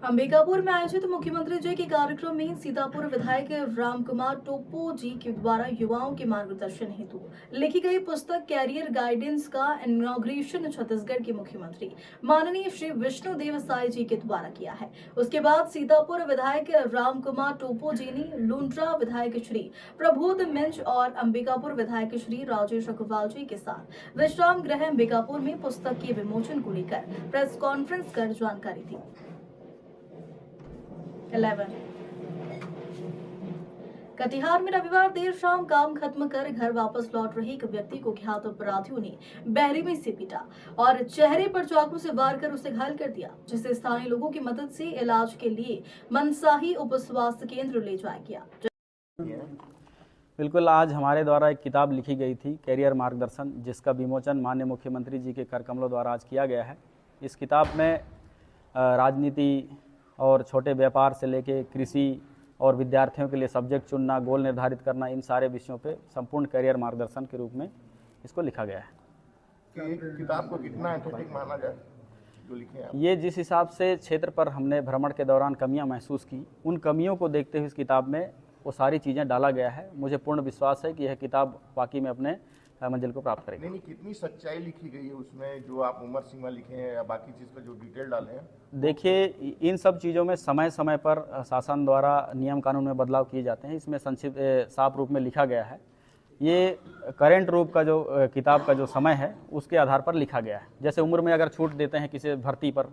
अंबिकापुर में आयोजित मुख्यमंत्री जी के कार्यक्रम में सीतापुर विधायक रामकुमार टोप्पो जी के द्वारा युवाओं के मार्गदर्शन हेतु लिखी गई पुस्तक कैरियर गाइडेंस का इनॉग्रेशन छत्तीसगढ़ के मुख्यमंत्री माननीय श्री विष्णुदेव साय जी के द्वारा किया है। उसके बाद सीतापुर विधायक रामकुमार टोप्पो जी ने लुंड्रा विधायक श्री प्रबोध मिंज और अंबिकापुर विधायक श्री राजेश अग्रवाल जी के साथ विश्राम गृह अंबिकापुर में पुस्तक के विमोचन को लेकर प्रेस कॉन्फ्रेंस कर जानकारी दी। 11 कटिहार में रविवार देर शाम काम खत्म कर घर वापस लौट रहे एक व्यक्ति को ज्ञात अपराधियों ने बहरीमी से पीटा और चेहरे पर चाकू से वार कर उसे घायल कर दिया, जिसे स्थानीय लोगों की मदद से इलाज के लिए मनसाही उप स्वास्थ्य केंद्र ले जाया गया। बिल्कुल, आज हमारे द्वारा एक किताब लिखी गई थी कैरियर मार्गदर्शन, जिसका विमोचन माननीय मुख्यमंत्री जी के कर कमलों द्वारा आज किया गया है। इस किताब में राजनीति और छोटे व्यापार से लेके कृषि और विद्यार्थियों के लिए सब्जेक्ट चुनना, गोल निर्धारित करना, इन सारे विषयों पे संपूर्ण करियर मार्गदर्शन के रूप में इसको लिखा गया है। किताब को कितना एथेटिक माना जाए जो लिखे हैं? ये जिस हिसाब से क्षेत्र पर हमने भ्रमण के दौरान कमियां महसूस की, उन कमियों को देखते हुए इस किताब में वो सारी चीज़ें डाला गया है। मुझे पूर्ण विश्वास है कि यह किताब वाकई में अपने मंजिल को प्राप्त करेगी। नहीं, कितनी सच्चाई लिखी गई है उसमें, जो आप उमर सीमा लिखे हैं या बाकी चीज़ का जो डिटेल डाले हैं? देखिए, इन सब चीज़ों में समय समय पर शासन द्वारा नियम कानून में बदलाव किए जाते हैं। इसमें संक्षिप्त साफ रूप में लिखा गया है। ये करेंट रूप का जो किताब का जो समय है उसके आधार पर लिखा गया है। जैसे उम्र में अगर छूट देते हैं किसी भर्ती पर,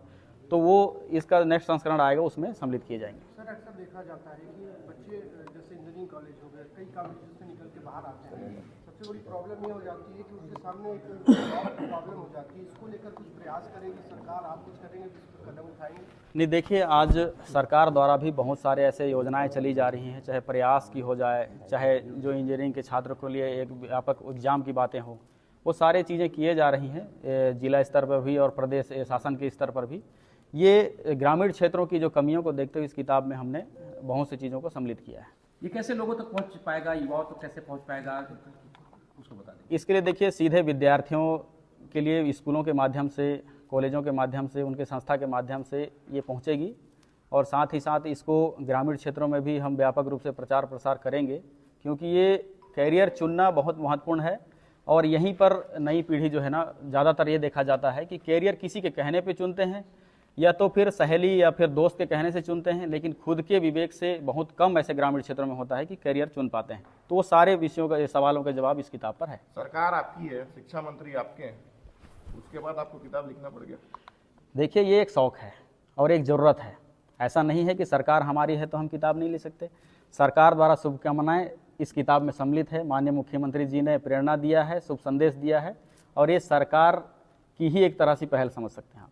तो वो इसका नेक्स्ट संस्करण आएगा, उसमें सम्मिलित किए जाएंगे। सर, अक्सर देखा जाता है कि बच्चे जैसे इंजीनियरिंग कॉलेज हो गए, कई कॉलेज से निकल के बाहर आते हैं, सबसे बड़ी प्रॉब्लम ये हो जाती है कि उसके सामने एक जॉब की प्रॉब्लम हो जाती है। इसको लेकर कुछ प्रयास करेगी सरकार, आप कुछ करेंगे, कदम उठाएंगे? नहीं, देखिए, आज सरकार द्वारा भी बहुत सारे ऐसे योजनाएं चली जा रही हैं, चाहे प्रयास की हो जाए, चाहे जो इंजीनियरिंग के छात्रों के लिए एक व्यापक एग्जाम की बातें हो, वो सारी चीज़ें किए जा रही हैं जिला स्तर पर भी और प्रदेश शासन के स्तर पर भी। ये ग्रामीण क्षेत्रों की जो कमियों को देखते हुए इस किताब में हमने बहुत सी चीज़ों को सम्मिलित किया है। ये कैसे लोगों तक पहुंच पाएगा, युवाओं तक कैसे पहुंच पाएगा, उसको बता दें। इसके लिए देखिए, सीधे विद्यार्थियों के लिए स्कूलों के माध्यम से, कॉलेजों के माध्यम से, उनके संस्था के माध्यम से ये पहुंचेगी, और साथ ही साथ इसको ग्रामीण क्षेत्रों में भी हम व्यापक रूप से प्रचार प्रसार करेंगे, क्योंकि ये कैरियर चुनना बहुत महत्वपूर्ण है। और यहीं पर नई पीढ़ी जो है ना, ज़्यादातर ये देखा जाता है कि कैरियर किसी के कहने पे चुनते हैं, या तो फिर सहेली या फिर दोस्त के कहने से चुनते हैं, लेकिन खुद के विवेक से बहुत कम ऐसे ग्रामीण क्षेत्रों में होता है कि कैरियर चुन पाते हैं। तो वो सारे विषयों का, सवालों के जवाब इस किताब पर है। सरकार आपकी है, शिक्षा मंत्री आपके हैं, उसके बाद आपको किताब लिखना पड़ गया? देखिए, ये एक शौक़ है और एक ज़रूरत है। ऐसा नहीं है कि सरकार हमारी है तो हम किताब नहीं लिख सकते। सरकार द्वारा शुभकामनाएं इस किताब में सम्मिलित है। माननीय मुख्यमंत्री जी ने प्रेरणा दिया है, शुभ संदेश दिया है, और ये सरकार की ही एक तरह से पहल समझ सकते हैं आप।